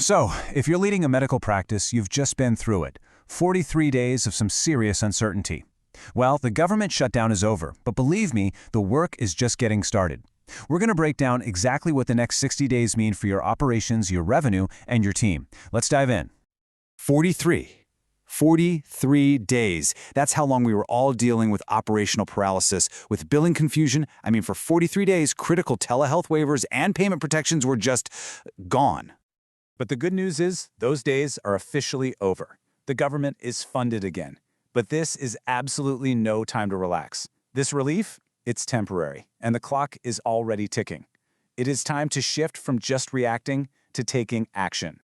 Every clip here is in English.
So, if you're leading a medical practice, you've just been through it. 43 days of some serious uncertainty. Well, the government shutdown is over, but believe me, the work is just getting started. We're going to break down exactly what the next 60 days mean for your operations, your revenue, and your team. Let's dive in. 43 days. That's how long we were all dealing with operational paralysis, with billing confusion. For 43 days, critical telehealth waivers and payment protections were just gone. But the good news is, those days are officially over. The government is funded again. But this is absolutely no time to relax. This relief, it's temporary, and the clock is already ticking. It is time to shift from just reacting to taking action.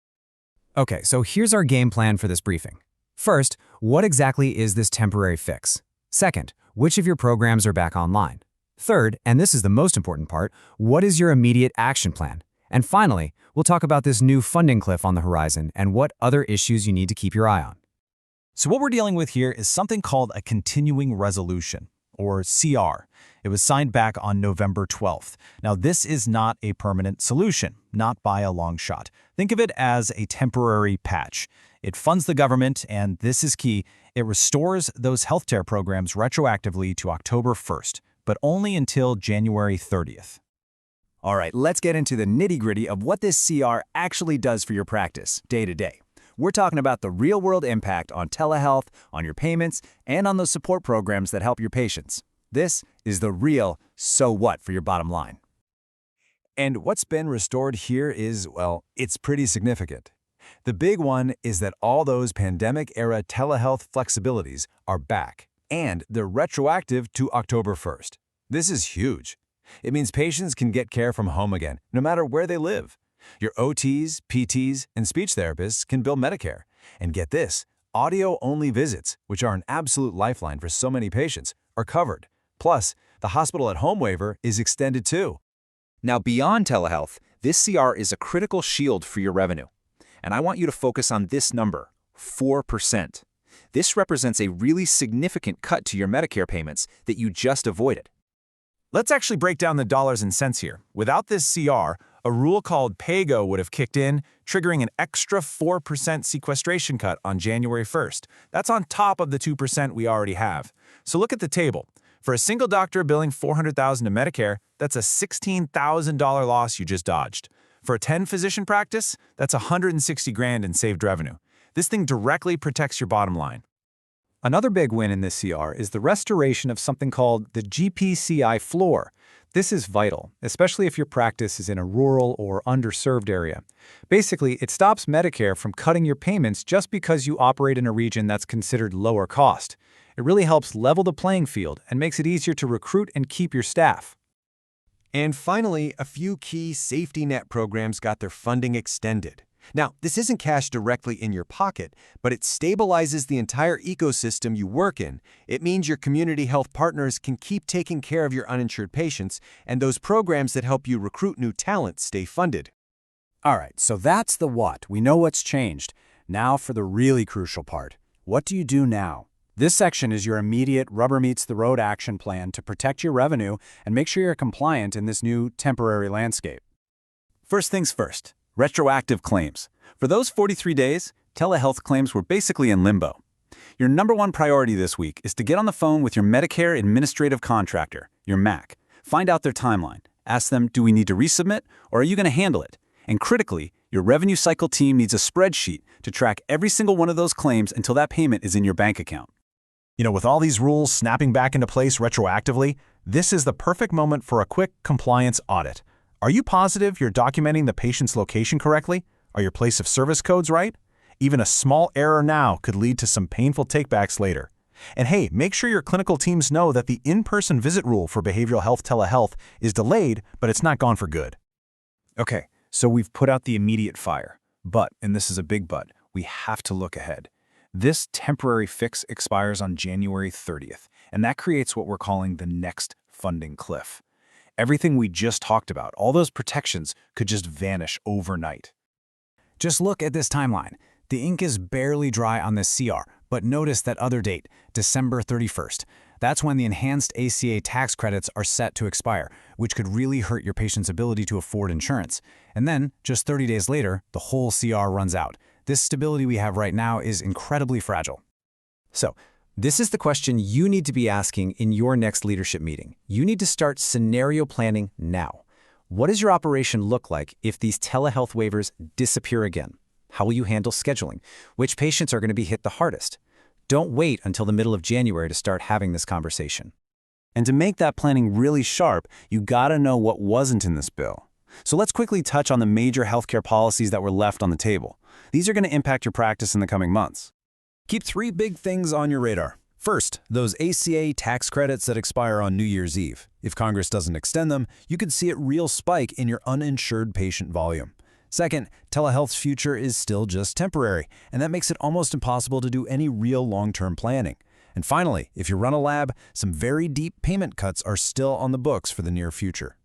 Okay, so here's our game plan for this briefing. First, what exactly is this temporary fix? Second, which of your programs are back online? Third, and this is the most important part, what is your immediate action plan? And finally, we'll talk about this new funding cliff on the horizon and what other issues you need to keep your eye on. So what we're dealing with here is something called a continuing resolution, or CR. It was signed back on November 12th. Now, this is not a permanent solution, not by a long shot. Think of it as a temporary patch. It funds the government, and this is key, it restores those healthcare programs retroactively to October 1st, but only until January 30th. All right, let's get into the nitty-gritty of what this CR actually does for your practice, day to day. We're talking about the real-world impact on telehealth, on your payments, and on those support programs that help your patients. This is the real so what for your bottom line. And what's been restored here is, well, it's pretty significant. The big one is that all those pandemic-era telehealth flexibilities are back, and they're retroactive to October 1st. This is huge. It means patients can get care from home again, no matter where they live. Your OTs, PTs, and speech therapists can bill Medicare. And get this, audio-only visits, which are an absolute lifeline for so many patients, are covered. Plus, the hospital-at-home waiver is extended too. Now, beyond telehealth, this CR is a critical shield for your revenue. And I want you to focus on this number, 4%. This represents a really significant cut to your Medicare payments that you just avoided. Let's actually break down the dollars and cents here. Without this CR, a rule called PAYGO would have kicked in, triggering an extra 4% sequestration cut on January 1st. That's on top of the 2% we already have. So look at the table. For a single doctor billing $400,000 to Medicare, that's a $16,000 loss you just dodged. For a 10-physician practice, that's $160,000 in saved revenue. This thing directly protects your bottom line. Another big win in this CR is the restoration of something called the GPCI floor. This is vital, especially if your practice is in a rural or underserved area. Basically, it stops Medicare from cutting your payments just because you operate in a region that's considered lower cost. It really helps level the playing field and makes it easier to recruit and keep your staff. And finally, a few key safety net programs got their funding extended. Now, this isn't cash directly in your pocket, but it stabilizes the entire ecosystem you work in. It means your community health partners can keep taking care of your uninsured patients, and those programs that help you recruit new talent stay funded. All right, so that's the what. We know what's changed. Now for the really crucial part. What do you do now? This section is your immediate rubber-meets-the-road action plan to protect your revenue and make sure you're compliant in this new temporary landscape. First things first. Retroactive claims. For those 43 days, telehealth claims were basically in limbo. Your number one priority this week is to get on the phone with your Medicare Administrative Contractor, your MAC. Find out their timeline. Ask them, do we need to resubmit, or are you going to handle it? And critically, your revenue cycle team needs a spreadsheet to track every single one of those claims until that payment is in your bank account. With all these rules snapping back into place retroactively, this is the perfect moment for a quick compliance audit. Are you positive you're documenting the patient's location correctly? Are your place of service codes right? Even a small error now could lead to some painful takebacks later. And hey, make sure your clinical teams know that the in-person visit rule for behavioral health telehealth is delayed, but it's not gone for good. Okay, so we've put out the immediate fire. But, and this is a big but, we have to look ahead. This temporary fix expires on January 30th, and that creates what we're calling the next funding cliff. Everything we just talked about, all those protections, could just vanish overnight. Just look at this timeline. The ink is barely dry on this CR, but notice that other date, December 31st. That's when the enhanced ACA tax credits are set to expire, which could really hurt your patient's ability to afford insurance. And then, just 30 days later, the whole CR runs out. This stability we have right now is incredibly fragile. So, this is the question you need to be asking in your next leadership meeting. You need to start scenario planning now. What does your operation look like if these telehealth waivers disappear again? How will you handle scheduling? Which patients are going to be hit the hardest? Don't wait until the middle of January to start having this conversation. And to make that planning really sharp, you gotta know what wasn't in this bill. So let's quickly touch on the major healthcare policies that were left on the table. These are gonna impact your practice in the coming months. Keep 3 big things on your radar. First, those ACA tax credits that expire on New Year's Eve. If Congress doesn't extend them, you could see a real spike in your uninsured patient volume. Second, telehealth's future is still just temporary, and that makes it almost impossible to do any real long-term planning. And finally, if you run a lab, some very deep payment cuts are still on the books for the near future.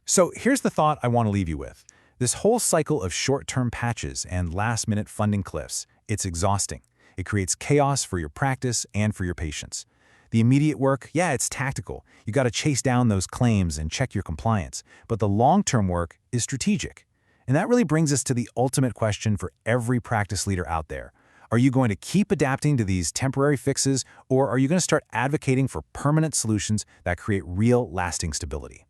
So here's the thought I want to leave you with. This whole cycle of short-term patches and last-minute funding cliffs, it's exhausting. It creates chaos for your practice and for your patients. The immediate work, yeah, it's tactical. You got to chase down those claims and check your compliance. But the long-term work is strategic. And that really brings us to the ultimate question for every practice leader out there. Are you going to keep adapting to these temporary fixes, or are you going to start advocating for permanent solutions that create real, lasting stability?